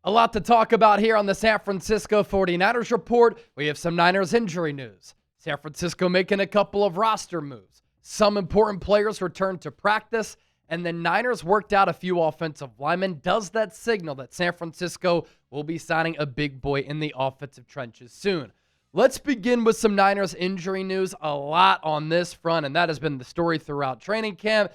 A lot to talk about here on the San Francisco 49ers report. We have some Niners injury news. San Francisco making a couple of roster moves. Some important players returned to practice, and the Niners worked out a few offensive linemen. Does that signal that San Francisco will be signing a big boy in the offensive trenches soon? Let's begin with some Niners injury news. A lot on this front, and that has been the story throughout training camp.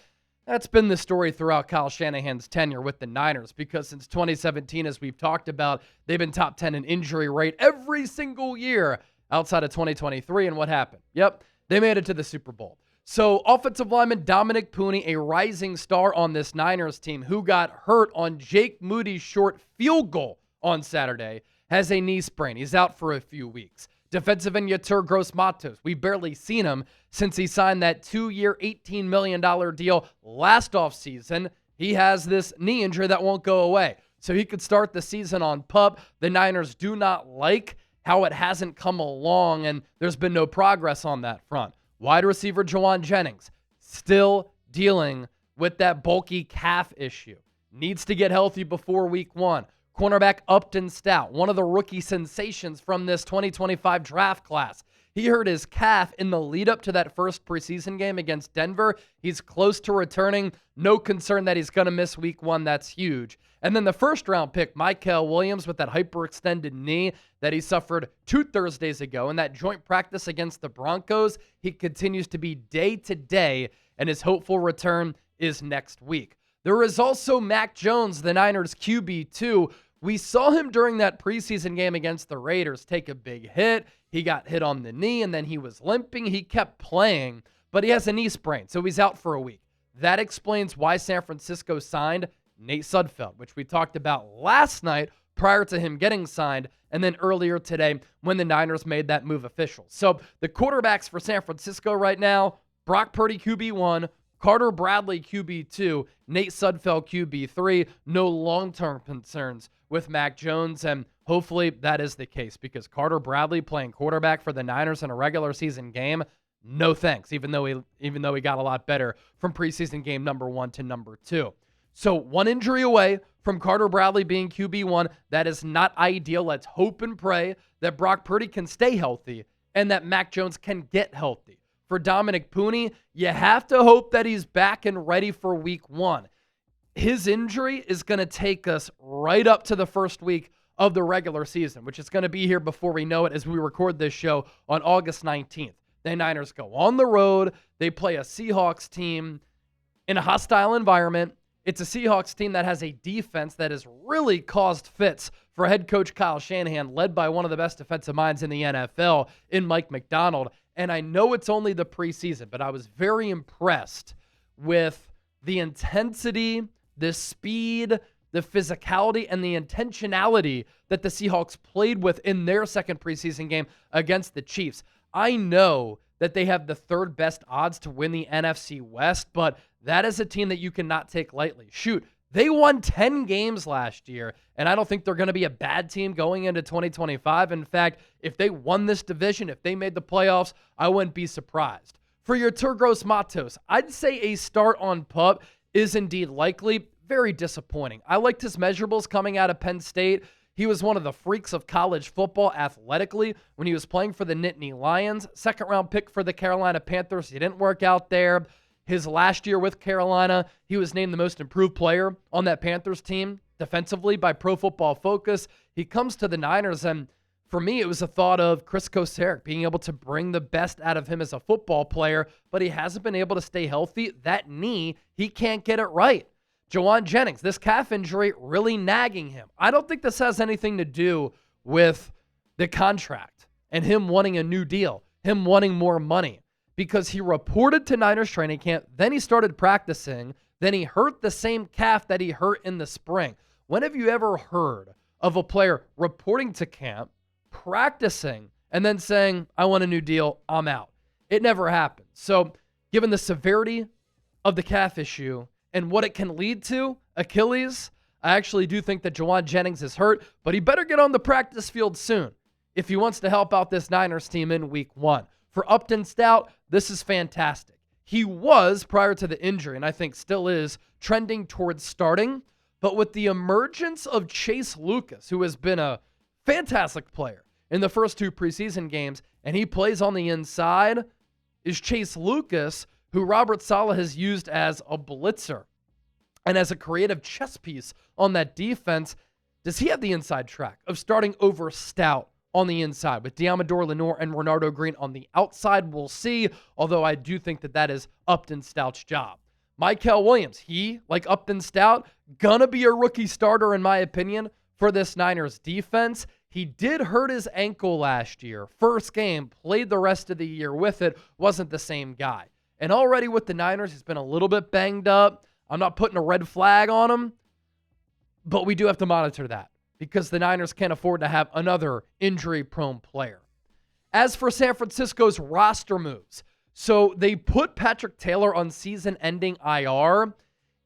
That's been the story throughout Kyle Shanahan's tenure with the Niners, because since 2017, as we've talked about, they've been top 10 in injury rate every single year outside of 2023. And what happened? Yep, they made it to the Super Bowl. So offensive lineman Dominic Pooney, a rising star on this Niners team who got hurt on Jake Moody's short field goal on Saturday, has a knee sprain. He's out for a few weeks. Defensive end Yetur Gross-Matos, we barely seen him since he signed that 2-year, $18 million deal last offseason. He has this knee injury that won't go away, so he could start the season on PUP. The Niners do not like how it hasn't come along, and there's been no progress on that front. Wide receiver Jauan Jennings, still dealing with that bulky calf issue. Needs to get healthy before week 1. Cornerback Upton Stout, one of the rookie sensations from this 2025 draft class. He hurt his calf in the lead up to that first preseason game against Denver. He's close to returning. No concern that he's going to miss week 1. That's huge. And then the first round pick, Mykel Williams, with that hyperextended knee that he suffered 2 Thursdays ago in that joint practice against the Broncos. He continues to be day to day, and his hopeful return is next week. There is also Mac Jones, the Niners QB2. We saw him during that preseason game against the Raiders take a big hit. He got hit on the knee, and then he was limping. He kept playing, but he has a knee sprain, so he's out for a week. That explains why San Francisco signed Nate Sudfeld, which we talked about last night prior to him getting signed, and then earlier today when the Niners made that move official. So the quarterbacks for San Francisco right now, Brock Purdy QB1, Carter Bradley QB2, Nate Sudfeld QB3. No long-term concerns with Mac Jones, and hopefully that is the case, because Carter Bradley playing quarterback for the Niners in a regular season game, no thanks, even though he got a lot better from preseason game number 1 to number 2. So 1 injury away from Carter Bradley being QB1. That is not ideal. Let's hope and pray that Brock Purdy can stay healthy and that Mac Jones can get healthy. For Dominic Pooney, you have to hope that he's back and ready for week 1. His injury is going to take us right up to the first week of the regular season, which is going to be here before we know it as we record this show on August 19th. The Niners go on the road. They play a Seahawks team in a hostile environment. It's a Seahawks team that has a defense that has really caused fits for head coach Kyle Shanahan, led by one of the best defensive minds in the NFL in Mike McDonald. And I know it's only the preseason, but I was very impressed with the intensity, the speed, the physicality, and the intentionality that the Seahawks played with in their second preseason game against the Chiefs. I know that they have the 3rd best odds to win the NFC West, but that is a team that you cannot take lightly. Shoot, they won 10 games last year, and I don't think they're going to be a bad team going into 2025. In fact, if they won this division, if they made the playoffs, I wouldn't be surprised. For Yetur Gross-Matos, I'd say a start on PUP is indeed likely. Very disappointing. I liked his measurables coming out of Penn State. He was one of the freaks of college football athletically when he was playing for the Nittany Lions. 2nd-round pick for the Carolina Panthers. He didn't work out there. His last year with Carolina, he was named the most improved player on that Panthers team defensively by Pro Football Focus. He comes to the Niners, and for me, it was a thought of Chris Kocurek being able to bring the best out of him as a football player, but he hasn't been able to stay healthy. That knee, he can't get it right. Jauan Jennings, this calf injury really nagging him. I don't think this has anything to do with the contract and him wanting a new deal, him wanting more money, because he reported to Niners training camp, then he started practicing, then he hurt the same calf that he hurt in the spring. When have you ever heard of a player reporting to camp, practicing, and then saying, I want a new deal, I'm out? It never happened. So given the severity of the calf issue and what it can lead to, Achilles, I actually do think that Jauan Jennings is hurt, but he better get on the practice field soon if he wants to help out this Niners team in week 1. For Upton Stout, this is fantastic. He was, prior to the injury, and I think still is, trending towards starting, But with the emergence of Chase Lucas, who has been a fantastic player in the first 2 preseason games, and he plays on the inside, is Chase Lucas, who Robert Saleh has used as a blitzer and as a creative chess piece on that defense. Does he have the inside track of starting over Stout on the inside with Diamador Lenore and Renardo Green on the outside? We'll see, although I do think that is Upton Stout's job. Mykel Williams, he, like Upton Stout, gonna be a rookie starter in my opinion for this Niners defense. He did hurt his ankle last year. First game, played the rest of the year with it, wasn't the same guy. And already with the Niners, he's been a little bit banged up. I'm not putting a red flag on him, but we do have to monitor that because the Niners can't afford to have another injury-prone player. As for San Francisco's roster moves, so they put Patrick Taylor on season-ending IR.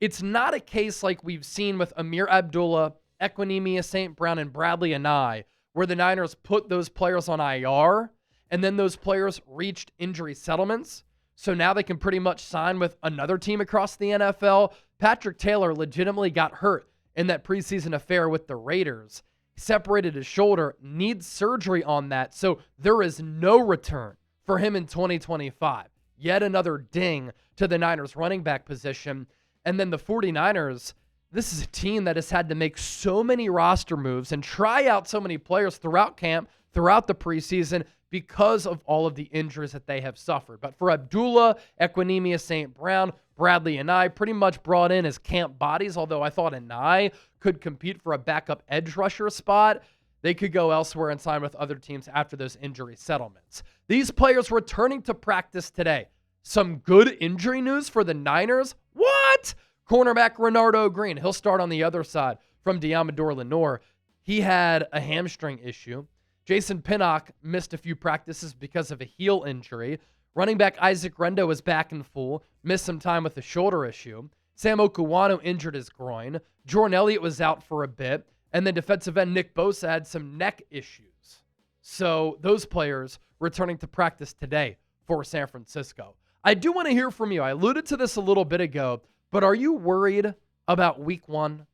It's not a case like we've seen with Ameer Abdullah, Equinemius St. Brown, and Bradley Anae, where the Niners put those players on IR, and then those players reached injury settlements. So now they can pretty much sign with another team across the NFL. Patrick Taylor legitimately got hurt in that preseason affair with the Raiders. He separated his shoulder, needs surgery on that, so there is no return for him in 2025. Yet another ding to the Niners running back position. And then the 49ers, this is a team that has had to make so many roster moves and try out so many players throughout camp, throughout the preseason, because of all of the injuries that they have suffered. But for Abdullah, Equinemius St. Brown, Bradley Anae pretty much brought in as camp bodies, although I thought Anae could compete for a backup edge rusher spot. They could go elsewhere and sign with other teams after those injury settlements. These players returning to practice today. Some good injury news for the Niners. What? Cornerback Renardo Green. He'll start on the other side from Diamador Lenore. He had a hamstring issue. Jason Pinnock missed a few practices because of a heel injury. Running back Isaac Guerendo was back in full, missed some time with a shoulder issue. Sam Okuayinonu injured his groin. Jordan Elliott was out for a bit. And then defensive end Nick Bosa had some neck issues. So those players returning to practice today for San Francisco. I do want to hear from you. I alluded to this a little bit ago, but are you worried about week 1?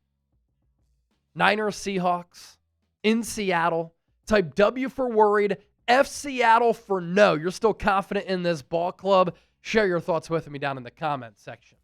Niners Seahawks in Seattle. Type W for worried, F Seattle for no. You're still confident in this ball club? Share your thoughts with me down in the comments section.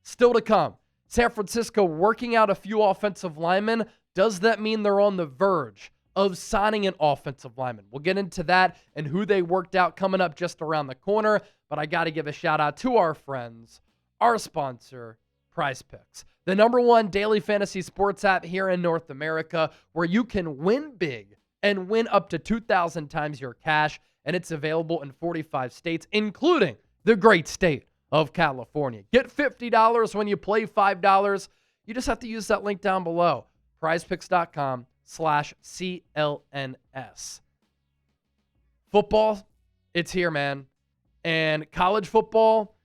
Still to come, San Francisco working out a few offensive linemen. Does that mean they're on the verge of signing an offensive lineman? We'll get into that and who they worked out coming up just around the corner. But I got to give a shout out to our friends, our sponsor, Prize Picks, the #1 daily fantasy sports app here in North America, where you can win big and win up to 2,000 times your cash. And it's available in 45 states, including the great state of California. Get $50 when you play $5. You just have to use that link down below, prizepicks.com/CLNS. Football, it's here, man. And college football,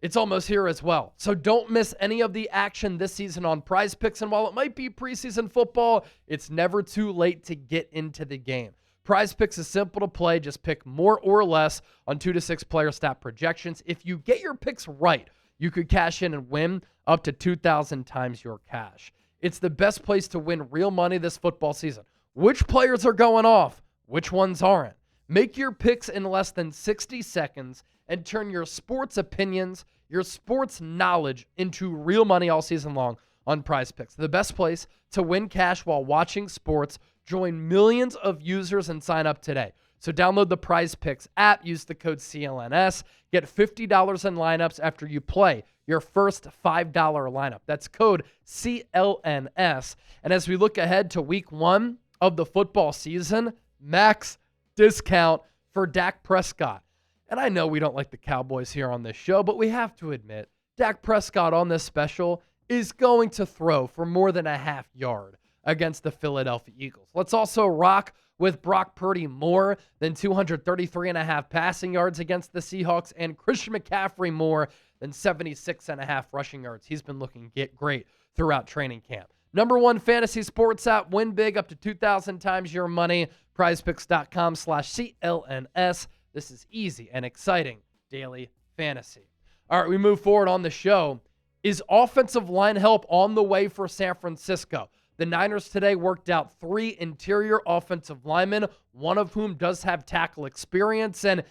it's almost here as well. So don't miss any of the action this season on Prize Picks. And while it might be preseason football, it's never too late to get into the game. Prize Picks is simple to play. Just pick more or less on 2 to 6 player stat projections. If you get your picks right, you could cash in and win up to 2,000 times your cash. It's the best place to win real money this football season. Which players are going off? Which ones aren't? Make your picks in less than 60 seconds and turn your sports opinions, your sports knowledge into real money all season long on Prize Picks. The best place to win cash while watching sports. Join millions of users and sign up today. So download the Prize Picks app, use the code CLNS, get $50 in lineups after you play your first $5 lineup. That's code CLNS. And as we look ahead to week 1 of the football season, max discount for Dak Prescott. And I know we don't like the Cowboys here on this show, but we have to admit, Dak Prescott on this special is going to throw for more than a half yard against the Philadelphia Eagles. Let's also rock with Brock Purdy more than 233.5 passing yards against the Seahawks, and Christian McCaffrey more than 76.5 rushing yards. He's been looking great throughout training camp. #1 fantasy sports app. Win big up to 2,000 times your money. prizepicks.com/CLNS. This is easy and exciting daily fantasy. All right, we move forward on the show. is offensive line help on the way for San Francisco. The Niners today worked out 3 interior offensive linemen, one of whom does have tackle experience, and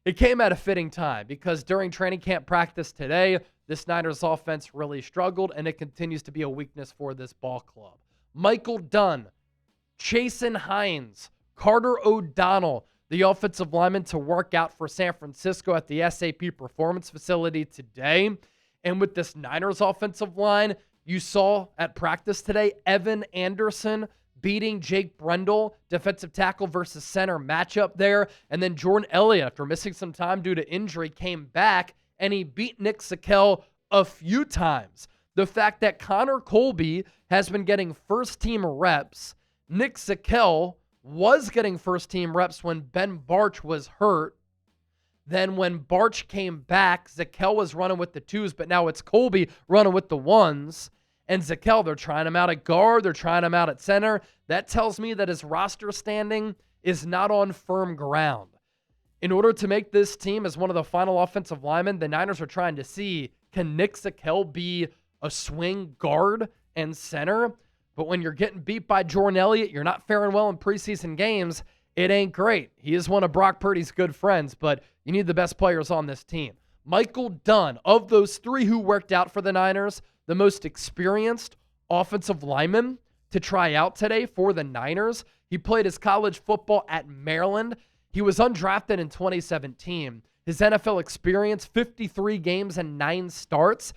it came at a fitting time because during training camp practice today, this Niners offense really struggled, and it continues to be a weakness for this ball club. Michael Dunn, Chasen Hines, Carter O'Donnell, the offensive lineman to work out for San Francisco at the SAP Performance Facility today. And with this Niners offensive line, you saw at practice today, Evan Anderson beating Jake Brendel, defensive tackle versus center matchup there. And then Jordan Elliott, after missing some time due to injury, came back and he beat Nick Sakel a few times. The fact that Connor Colby has been getting first-team reps, Nick Sakel was getting first-team reps when Ben Barch was hurt. Then when Barch came back, Zakel was running with the 2s, but now it's Colby running with the 1s. And Zakel, they're trying him out at guard. They're trying him out at center. That tells me that his roster standing is not on firm ground. In order to make this team as one of the final offensive linemen, the Niners are trying to see, can Nick Zakel be a swing guard and center? But when you're getting beat by Jordan Elliott, you're not faring well in preseason games, it ain't great. He is one of Brock Purdy's good friends, but you need the best players on this team. Michael Dunn, of those 3 who worked out for the Niners, the most experienced offensive lineman to try out today for the Niners. He played his college football at Maryland. He was undrafted in 2017. His NFL experience, 53 games and 9 starts.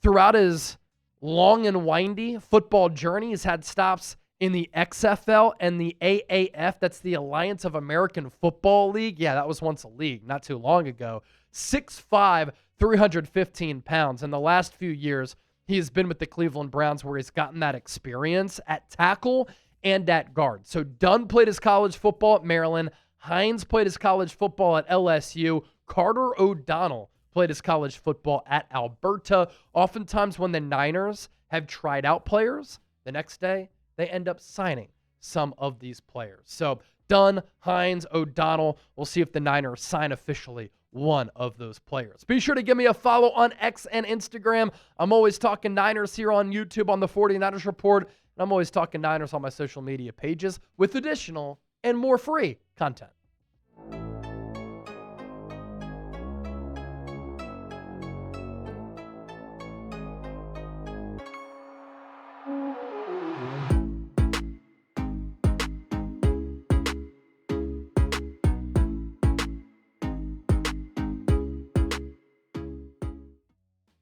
Throughout his long and windy football journey, he's had stops in the XFL and the AAF. That's the Alliance of American Football League. Yeah, that was once a league not too long ago. 6'5", 315 pounds. In the last few years, he has been with the Cleveland Browns where he's gotten that experience at tackle and at guard. So Dunn played his college football at Maryland. Hines played his college football at LSU. Carter O'Donnell played his college football at Alberta. Oftentimes when the Niners have tried out players, the next day they end up signing some of these players. So Dunn, Hines, O'Donnell. We'll see if the Niners sign officially one of those players. Be sure to give me a follow on X and Instagram. I'm always talking Niners here on YouTube on the 49ers Report, and I'm always talking Niners on my social media pages with additional and more free content.